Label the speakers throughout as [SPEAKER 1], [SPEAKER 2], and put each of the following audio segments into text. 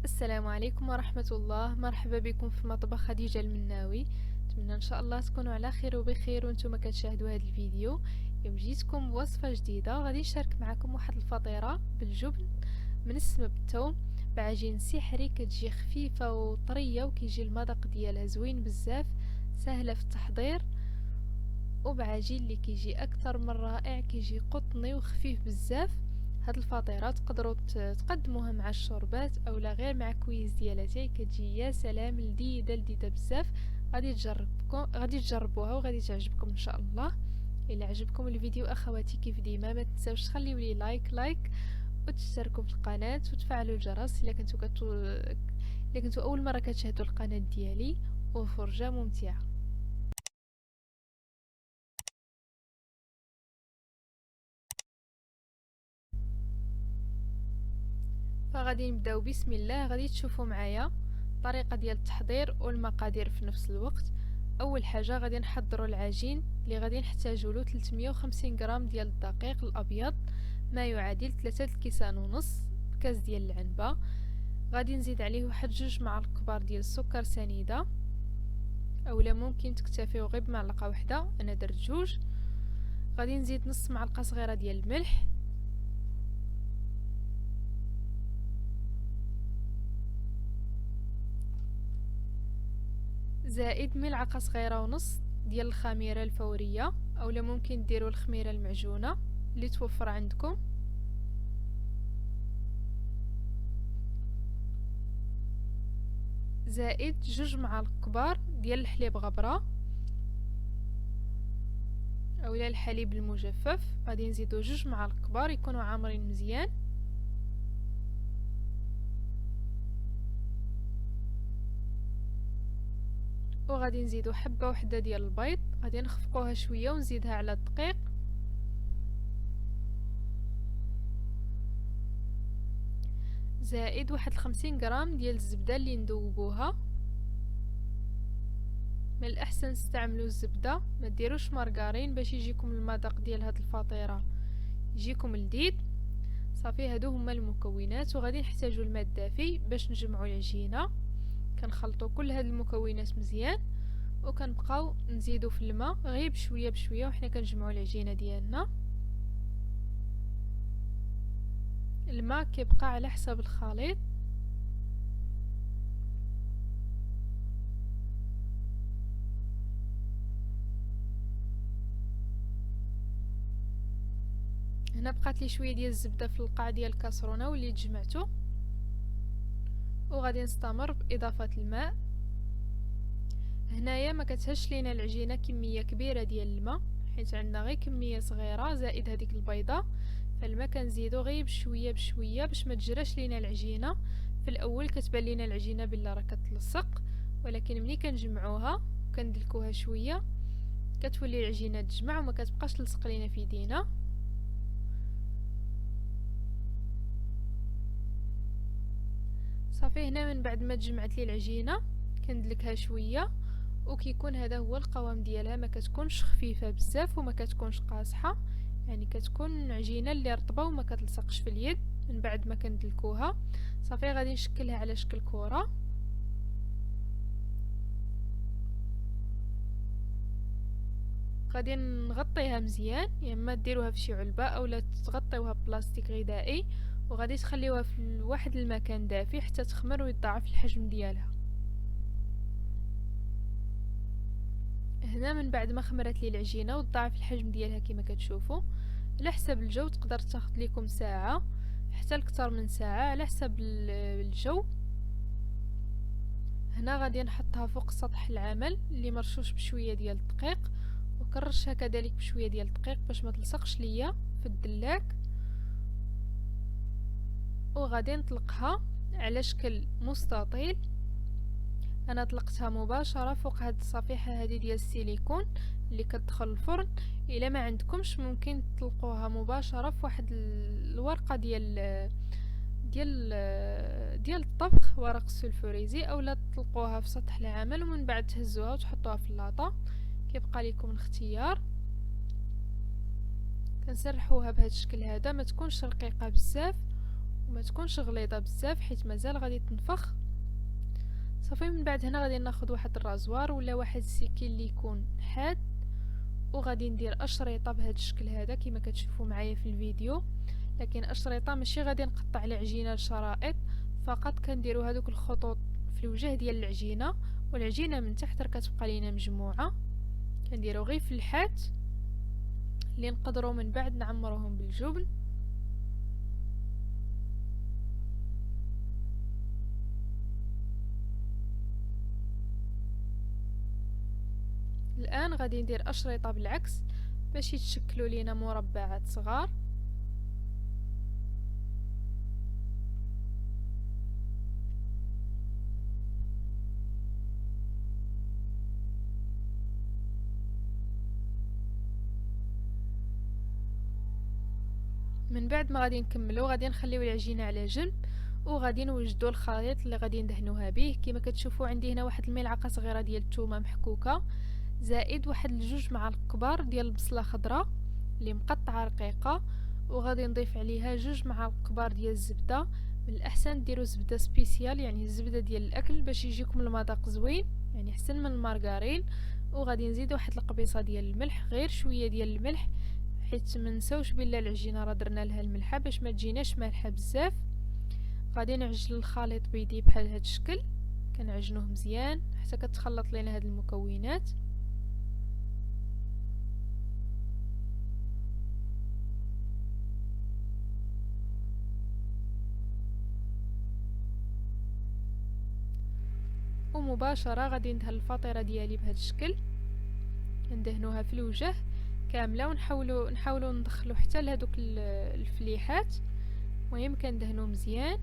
[SPEAKER 1] السلام عليكم ورحمة الله. مرحبا بكم في مطبخ خديجة المناوي. نتمنى ان شاء الله تكونوا على خير وبخير وانتم كتشاهدوا هذا الفيديو. اليوم جيتكم بوصفة جديدة، غادي نشارك معكم واحد الفطيرة بالجبن من السما بالثوم بعجين سحري، كتجي خفيفة وطرية وكيجي المذاق ديالها زوين بزاف، سهلة في التحضير، وبعجين اللي كيجي اكثر من رائع، كيجي قطني وخفيف بزاف. هاد الفطيره تقدروا تقدموها مع الشوربات اولا غير مع كويس ديال اتاي، كتجي يا سلام، لذيذه بزاف. غادي تجربوها وغادي تعجبكم ان شاء الله. الا عجبكم الفيديو اخواتي كيف ديما ما تنساوش تخليو لي لايك وتشتركوا في القناه وتفعلوا الجرس الا كنتو اول مره كتشاهدوا القناه ديالي، وفرجه ممتعه. فغادي نبداو بسم الله. غادي تشوفوا معايا الطريقه ديال التحضير والمقادير في نفس الوقت. اول حاجه غادي نحضروا العجين اللي غادي نحتاجوا له 350 غرام ديال الدقيق الابيض، ما يعادل 3 كيسان ونص، كاس ديال العنبه. غادي نزيد عليه واحد 2 معالق كبار ديال السكر سنيده، اولا ممكن تكتفيو غير بمعلقه واحده، انا درت 2. غادي نزيد نص معلقه صغيره ديال الملح، زائد ملعقه صغيره ونص ديال الخميره الفوريه، اولا ممكن ديروا الخميره المعجونه اللي توفر عندكم، زائد 2 معالق كبار ديال الحليب غبره اولا الحليب المجفف. غادي نزيدو 2 معالق كبار يكونوا عامرين مزيان، وغادي نزيدو حبه وحده ديال البيض، غادي نخفقوها شويه ونزيدها على الدقيق، زائد واحد 50 غرام ديال الزبده اللي ندوبوها. من الاحسن تستعملوا الزبده، ما ديروش مارغرين باش يجيكم المذاق ديال هاد الفطيره يجيكم لذيذ. صافي، هادو هما المكونات. وغادي نحتاجوا الماء الدافي باش نجمعوا العجينه. كنخلطوا كل هاد المكونات مزيان وكنبقاو نزيدوا في الماء غير بشويه بشويه وحنا كنجمعوا العجينه ديالنا. الماء كيبقى على حسب الخليط. هنا بقات لي شويه ديال الزبده في القاع ديال الكاسرونه واللي جمعته، وغادي نستمر باضافه الماء. هنايا ما كتهش لينا العجينه كميه كبيره ديال الماء، حيت عندنا غير كميه صغيره زائد هذيك البيضه، فالماء كنزيدو غير بشويه بشويه باش ما تجراش لينا العجينه. في الاول كتبان لينا العجينه بلا راه كتلصق، ولكن ملي كنجمعوها وكندلكوها شويه كتولي العجينه تجمع وما كتبقاش تلصق لينا في يدينا. صافي، هنا من بعد ما تجمعت لي العجينه كندلكها شويه، وكيكون هذا هو القوام ديالها. ما كتكونش خفيفه بزاف وما كتكونش قاصحه، يعني كتكون عجينه اللي رطبه وما كتلصقش في اليد. من بعد ما كندلكوها صافي غادي نشكلها على شكل كره. غادي نغطيها مزيان، يا اما ديروها في شي علبه اولا تغطيوها ببلاستيك غذائي، وغادي تخليوها في واحد المكان دافي حتى تخمر ويضاعف الحجم ديالها. هنا من بعد ما خمرت لي العجينه وضاعف الحجم ديالها كما كتشوفوا، على حسب الجو تقدر تاخذ لكم ساعه حتى لكثر من ساعه على حسب الجو. هنا غادي نحطها فوق سطح العمل اللي مرشوش بشويه ديال الدقيق، وكنرشها كذلك بشويه ديال الدقيق باش ما تلصقش ليا في الدلاك. وغادي نطلقها على شكل مستطيل. انا طلقتها مباشره فوق هاد الصفيحه هذه ديال السيليكون اللي كتدخل الفرن. الا ما عندكمش ممكن تطلقوها مباشره في واحد الورقه ديال الطبخ، ورق السلفوريزي، اولا تطلقوها في سطح العمل ومن بعد تهزوها وتحطوها في اللاطه. كيبقى لكم الاختيار. كنسرحوها بهذا الشكل هذا، ما تكونش رقيقه بزاف وما تكونش غليظه بزاف حيت مازال غادي تنفخ. صافي من بعد هنا غادي ناخذ واحد الرازوار ولا واحد السكين اللي يكون حاد، وغادي ندير اشريطه بهذا الشكل هذا كما كتشوفوا معايا في الفيديو. لكن اشريطه ماشي غادي نقطع العجينه لشرائط، فقط كنديروا هذوك الخطوط في الوجه ديال العجينه، والعجينه من تحت راه كتبقى لينا مجموعه. كنديروا غير في الحات اللي نقدروا من بعد نعمروهم بالجبن. الان غادي ندير اشرطه بالعكس باش يتشكلوا لينا مربعات صغار. من بعد ما غادي نكملو غادي نخليو العجينه على جنب، وغادي نوجدوا الخليط اللي غادي ندهنوها به. كما كتشوفوا عندي هنا واحد الملعقه صغيره ديال الثومه محكوكه، زائد واحد الجوج معالق كبار ديال البصله خضراء اللي مقطعه رقيقه، وغادي نضيف عليها جوج معالق كبار ديال الزبده. من الاحسن ديروا زبده سبيسيال، يعني الزبده ديال الاكل، باش يجيكم المذاق زوين، يعني احسن من المارغرين. وغادي نزيد واحد القبيصه ديال الملح، غير شويه ديال الملح، حيت ما نساوش بلا العجينه راه درنا لها الملحه باش ما تجيناش مالحه بزاف. غادي نعجن الخليط بيدي بحال هذا الشكل، كنعجنوه مزيان حتى كتخلط لينا هاد المكونات. ومباشره غادي ندهن الفطيره ديالي بهذا الشكل، ندهنوها في الوجه كامله، ونحاولوا ندخلوا حتى لهذوك الفليحات. المهم كندهنوا مزيان.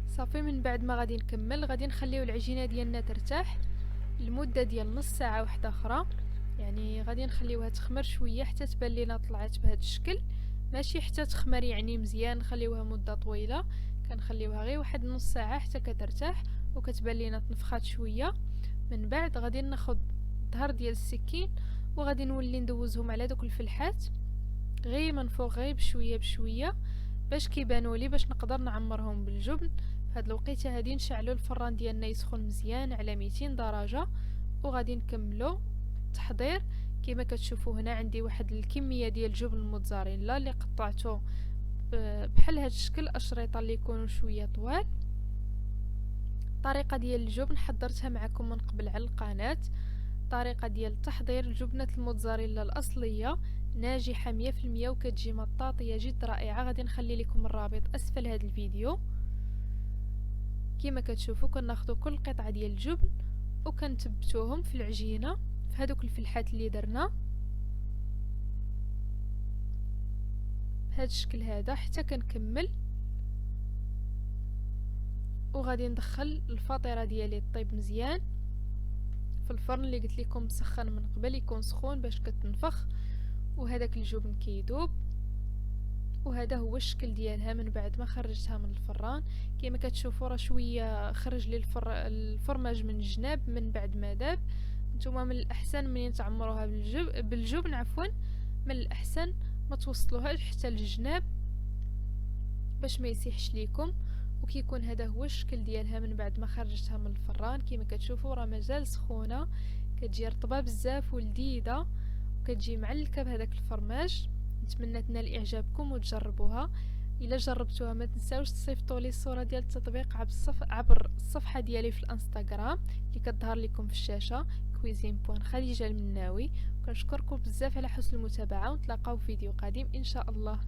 [SPEAKER 1] صافي من بعد ما غادي نكمل غادي نخليو العجينه ديالنا ترتاح لمده ديال نص ساعه واحده اخرى. يعني غادي نخليوها تخمر شويه حتى تبان لينا طلعت بهذا الشكل، ماشي حتى تخمر يعني مزيان نخليوها مده طويله، كنخليوها غير واحد نص ساعه حتى كترتاح وكتبان لينا تنفخات شويه. من بعد غادي ناخذ الظهر ديال السكين وغادي نولي ندوزهم على دوك الفلحات غير من فوق، غير بشويه بشويه باش كيبانوا لي، باش نقدر نعمرهم بالجبن. هاد الوقيته هادي نشعلوا الفران ديالنا يسخن مزيان على 200 درجه، وغادي نكملوا التحضير. كما كتشوفوا هنا عندي واحد الكميه ديال الجبن الموتزاريلا اللي قطعته بحال هاد الشكل، اشرطه اللي يكونوا شويه طوال. الطريقه ديال الجبن حضرتها معكم من قبل على القناه. طريقه ديال تحضير الجبنه الموتزاريلا الاصليه ناجحه 100% وكتجي مطاطيه جد رائعه. غادي نخلي لكم الرابط اسفل هذا الفيديو. كما كتشوفوا كناخذوا كل قطعه ديال الجبن وكنثبتوهم في العجينه في هذوك الفلحات اللي درنا بهذا الشكل هذا حتى كنكمل. وغادي ندخل الفطيره ديالي طيب مزيان في الفرن اللي قلت لكم مسخن من قبل، يكون سخون باش كتنفخ وهذاك الجبن كيدوب. وهذا هو الشكل ديالها من بعد ما خرجتها من الفران. كما كتشوفوا راه شويه خرج لي الفرماج من الجناب من بعد ما داب. نتوما من الاحسن منين تعمروها بالجبن عفوا، من الاحسن ما توصلوهاش حتى للجناب باش ما يسيحش ليكم. وكيكون هذا هو الشكل ديالها من بعد ما خرجتها من الفران. كما كتشوفوا راه مازال سخونه، كتجي رطبه بزاف ولذيذه وكتجي معلكه بهذاك الفرماج. نتمنى تنال اعجابكم وتجربوها. الا جربتوها ما تنساوش تصيفطوا لي الصوره ديال التطبيق عبر الصفحه ديالي في الانستغرام اللي كتظهر لكم في الشاشه cuisine.khadija المناوي. كنشكركم بزاف على حسن المتابعه، ونتلاقاو في فيديو قادم ان شاء الله.